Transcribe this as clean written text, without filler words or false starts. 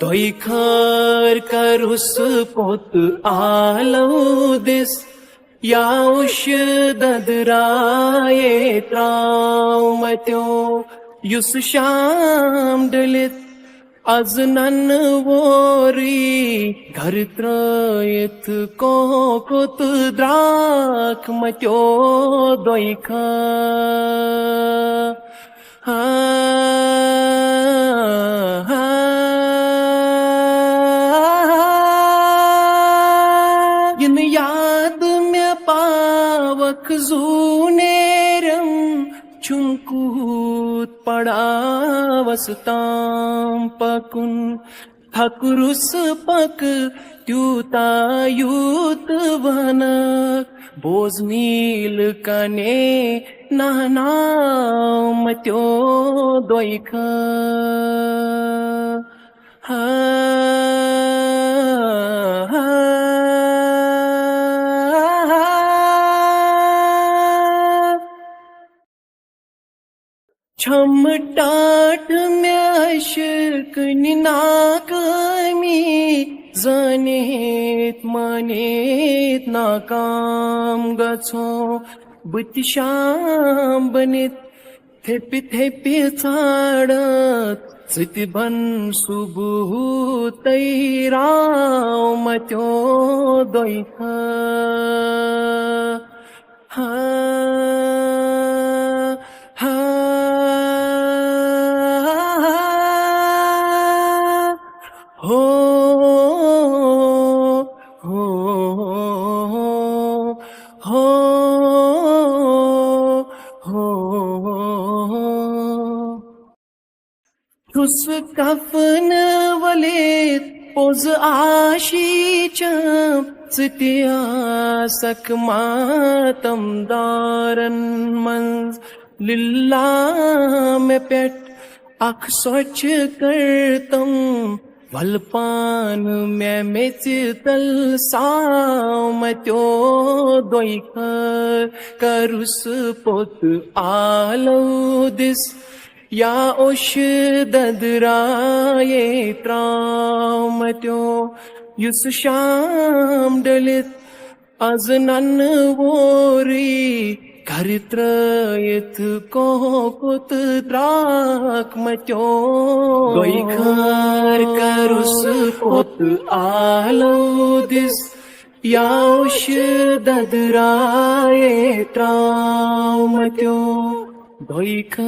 दोई खर करुस पोत आलौदिस याउश ददराये त्रावमत्यो युस शाम डलित अजनन वोरी घर त्रयित कोकुत द्राक मत्यो दोई खर इन याद में पावक जूनेरम चुमकूत पड़ावस्ताम पकुन थकुरुस पक त्यूतायूत वनक बोजनील कने नहनामत्यो दोई खर छम टाट में अशक निनाकमी जनेत मानेत नाकाम गछो बुत शाम बनित थेपि थेपि छाड़त सिति बन सुबह तैराव मत्यो दोई हो हो हो हो तुस कफन वलित पोज आशीच सितिया सक मातम दारन मंज लिल्ला में पेट अख स्वच्छ करतम वलपान में मेचितल सामत्यो दोई खर करुस पोत आलौदिस या ओश ददराये त्रावमत्यो युस शाम डलित अजनन वोरी घर त्रयित कोकुत द्राक मत्यो दोई खर करुस पोत आलौदिस याउश ददराये त्रावमत्यो दोई खर